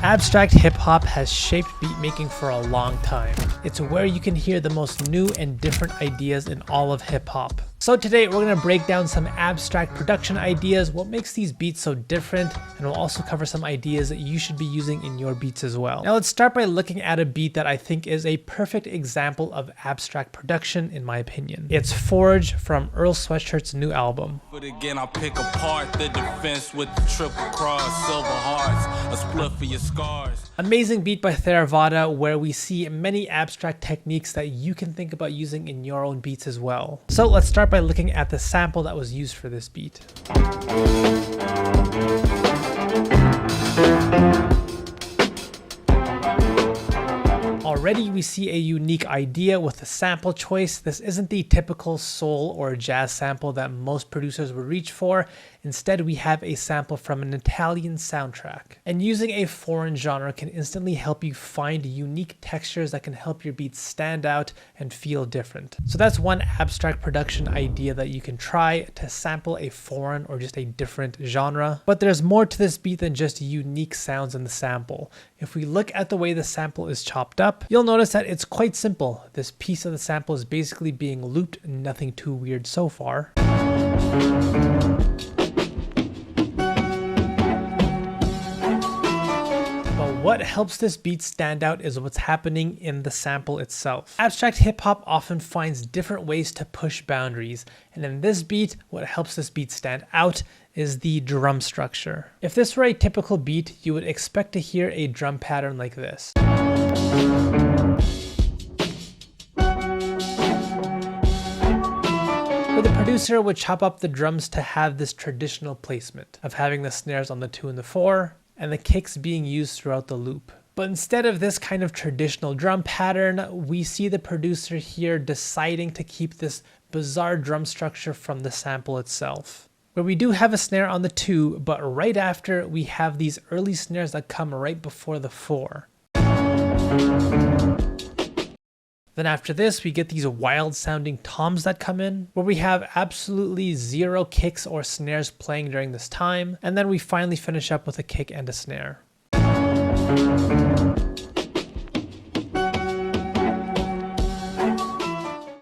Abstract hip-hop has shaped beatmaking for a long time. It's where you can hear the most new and different ideas in all of hip-hop. So today we're going to break down some abstract production ideas, what makes these beats so different, and we'll also cover some ideas that you should be using in your beats as well. Now let's start by looking at a beat that I think is a perfect example of abstract production in my opinion. It's Forge from Earl Sweatshirt's new album. But again, I pick apart the defense with the triple cross, silver hearts, a split for your scars. Amazing beat by Theravada where we see many abstract techniques that you can think about using in your own beats as well. So let's start by looking at the sample that was used for this beat. Already we see a unique idea with the sample choice. This isn't the typical soul or jazz sample that most producers would reach for. Instead, we have a sample from an Italian soundtrack. And using a foreign genre can instantly help you find unique textures that can help your beats stand out and feel different. So that's one abstract production idea that you can try to sample a foreign or just a different genre. But there's more to this beat than just unique sounds in the sample. If we look at the way the sample is chopped up, you'll notice that it's quite simple. This piece of the sample is basically being looped, nothing too weird so far. What helps this beat stand out is what's happening in the sample itself. Abstract hip-hop often finds different ways to push boundaries, and in this beat, what helps this beat stand out is the drum structure. If this were a typical beat, you would expect to hear a drum pattern like this. But the producer would chop up the drums to have this traditional placement of having the snares on the 2 and the 4, and the kicks being used throughout the loop. But instead of this kind of traditional drum pattern, we see the producer here deciding to keep this bizarre drum structure from the sample itself. Where we do have a snare on the 2, but right after we have these early snares that come right before the 4. Then after this, we get these wild sounding toms that come in, where we have absolutely zero kicks or snares playing during this time, and then we finally finish up with a kick and a snare.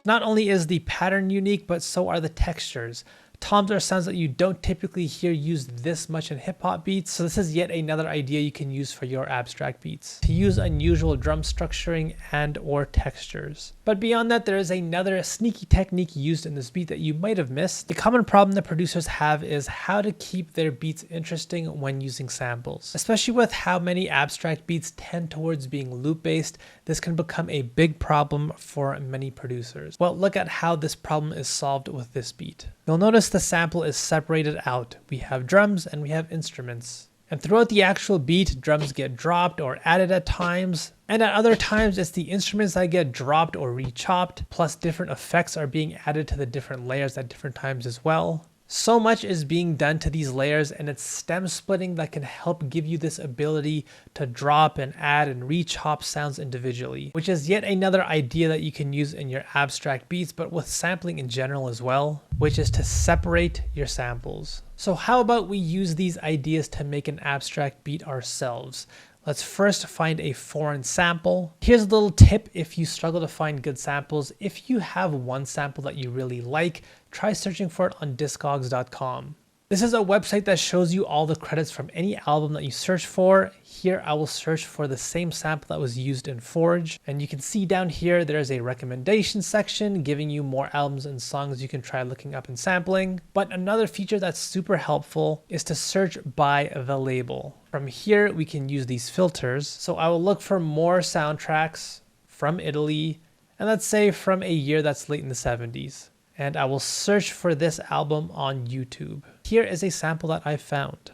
Not only is the pattern unique, but so are the textures. Toms are sounds that you don't typically hear used this much in hip-hop beats, so this is yet another idea you can use for your abstract beats, to use unusual drum structuring and or textures. But beyond that, there is another sneaky technique used in this beat that you might have missed. The common problem that producers have is how to keep their beats interesting when using samples. Especially with how many abstract beats tend towards being loop-based, this can become a big problem for many producers. Well, look at how this problem is solved with this beat. You'll notice the sample is separated out. We have drums and we have instruments. And throughout the actual beat, drums get dropped or added at times. And at other times, it's the instruments that get dropped or re-chopped, plus different effects are being added to the different layers at different times as well. So much is being done to these layers, and it's stem splitting that can help give you this ability to drop and add and re-chop sounds individually, which is yet another idea that you can use in your abstract beats, but with sampling in general as well, which is to separate your samples. So how about we use these ideas to make an abstract beat ourselves? Let's first find a foreign sample. Here's a little tip if you struggle to find good samples. If you have one sample that you really like, try searching for it on discogs.com. This is a website that shows you all the credits from any album that you search for. Here I will search for the same sample that was used in Forge. And you can see down here there's a recommendation section giving you more albums and songs you can try looking up and sampling. But another feature that's super helpful is to search by the label. From here we can use these filters. So I will look for more soundtracks from Italy, and let's say from a year that's late in the 70s. And I will search for this album on YouTube. Here is a sample that I found.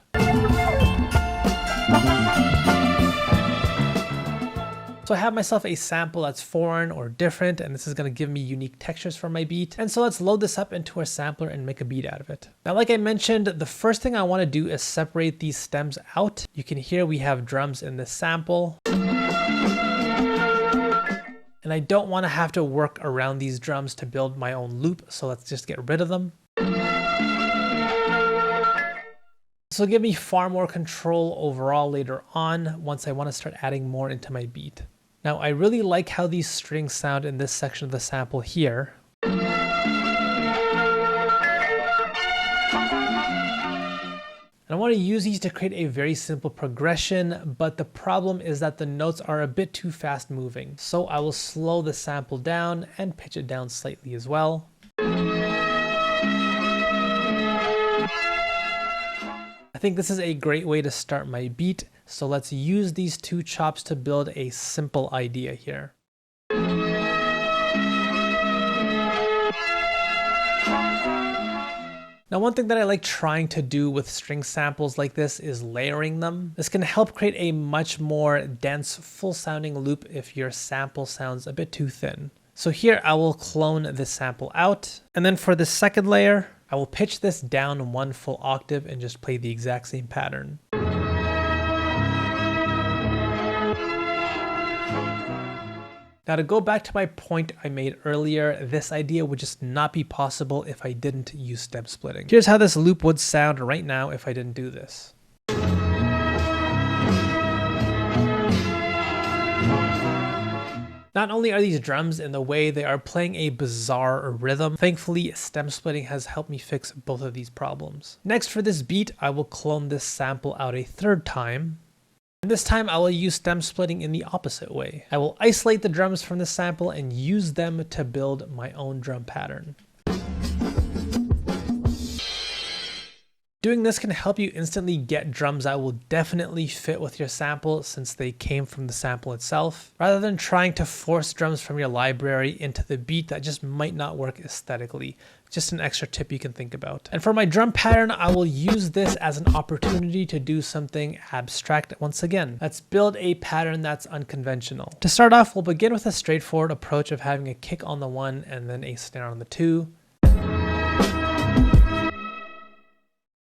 So I have myself a sample that's foreign or different, and this is going to give me unique textures for my beat. And so let's load this up into our sampler and make a beat out of it. Now, like I mentioned, the first thing I want to do is separate these stems out. You can hear we have drums in this sample. And I don't want to have to work around these drums to build my own loop, so let's just get rid of them. This will give me far more control overall later on once I want to start adding more into my beat. Now, I really like how these strings sound in this section of the sample here. And I want to use these to create a very simple progression, but the problem is that the notes are a bit too fast moving. So I will slow the sample down and pitch it down slightly as well. I think this is a great way to start my beat, so let's use these two chops to build a simple idea here. Now, one thing that I like trying to do with string samples like this is layering them. This can help create a much more dense, full sounding loop if your sample sounds a bit too thin. So here I will clone this sample out. And then for the second layer, I will pitch this down one full octave and just play the exact same pattern. Now, to go back to my point I made earlier, this idea would just not be possible if I didn't use stem splitting. Here's how this loop would sound right now if I didn't do this. Not only are these drums in the way, they are playing a bizarre rhythm. Thankfully, stem splitting has helped me fix both of these problems. Next, for this beat, I will clone this sample out a third time. And this time I will use stem splitting in the opposite way. I will isolate the drums from the sample and use them to build my own drum pattern. Doing this can help you instantly get drums that will definitely fit with your sample since they came from the sample itself, rather than trying to force drums from your library into the beat that just might not work aesthetically. Just an extra tip you can think about. And for my drum pattern, I will use this as an opportunity to do something abstract once again. Let's build a pattern that's unconventional. To start off, we'll begin with a straightforward approach of having a kick on the 1 and then a snare on the 2.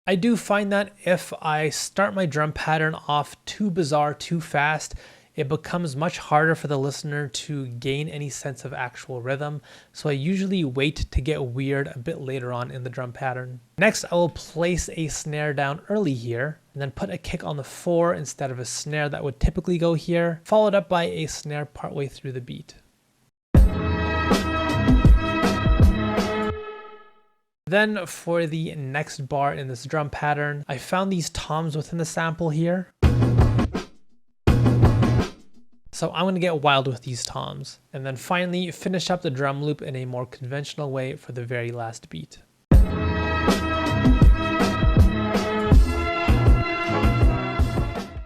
I do find that if I start my drum pattern off too bizarre, too fast, it becomes much harder for the listener to gain any sense of actual rhythm. So I usually wait to get weird a bit later on in the drum pattern. Next, I will place a snare down early here and then put a kick on the 4 instead of a snare that would typically go here, followed up by a snare partway through the beat. Then for the next bar in this drum pattern, I found these toms within the sample here. So I'm going to get wild with these toms. And then finally finish up the drum loop in a more conventional way for the very last beat.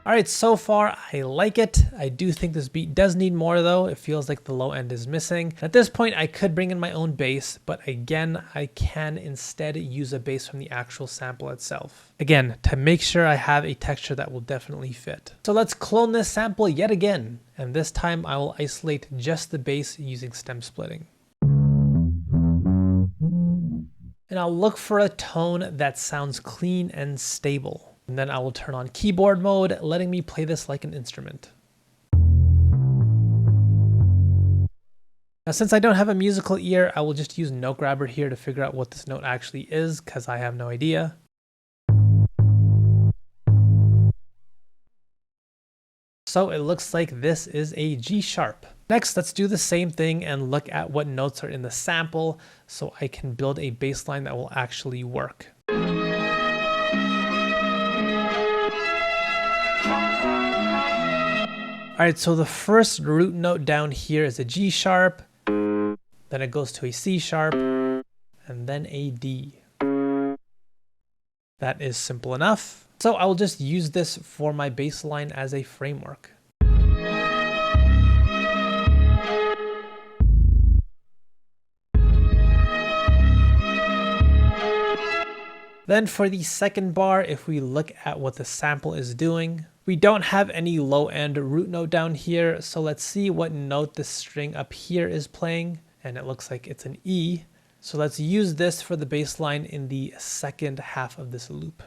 Alright, so far I like it. I do think this beat does need more though. It feels like the low end is missing. At this point I could bring in my own bass, but again I can instead use a bass from the actual sample itself. Again, to make sure I have a texture that will definitely fit. So let's clone this sample yet again, and this time I will isolate just the bass using stem splitting. And I'll look for a tone that sounds clean and stable. And then I will turn on keyboard mode, letting me play this like an instrument. Now, since I don't have a musical ear, I will just use Note Grabber here to figure out what this note actually is, because I have no idea. So it looks like this is a G sharp. Next, let's do the same thing and look at what notes are in the sample so I can build a bass line that will actually work. Alright, so the first root note down here is a G sharp, then it goes to a C sharp, and then a D. That is simple enough. So I will just use this for my bass line as a framework. Then for the second bar, if we look at what the sample is doing, we don't have any low end root note down here, so let's see what note this string up here is playing, and it looks like it's an E. So let's use this for the bass line in the second half of this loop.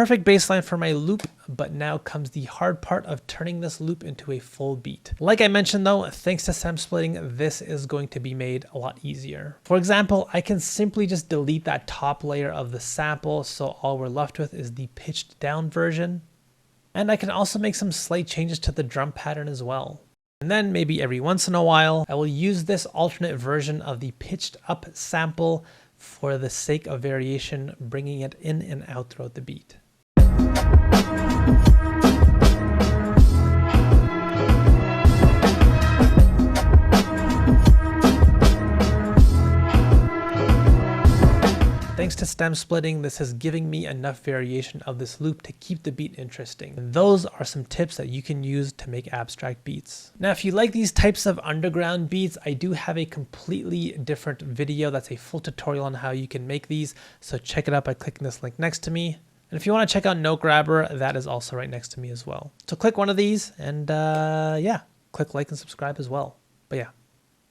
perfect baseline for my loop, but now comes the hard part of turning this loop into a full beat. Like I mentioned though, thanks to stem splitting, this is going to be made a lot easier. For example, I can simply just delete that top layer of the sample, so all we're left with is the pitched down version. And I can also make some slight changes to the drum pattern as well. And then maybe every once in a while, I will use this alternate version of the pitched up sample for the sake of variation, bringing it in and out throughout the beat. Thanks to stem splitting, this is giving me enough variation of this loop to keep the beat interesting. And those are some tips that you can use to make abstract beats. Now, if you like these types of underground beats, I do have a completely different video that's a full tutorial on how you can make these. So check it out by clicking this link next to me. And if you want to check out Note Grabber, that is also right next to me as well. So click one of these and yeah, click like and subscribe as well. But yeah,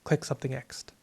click something next.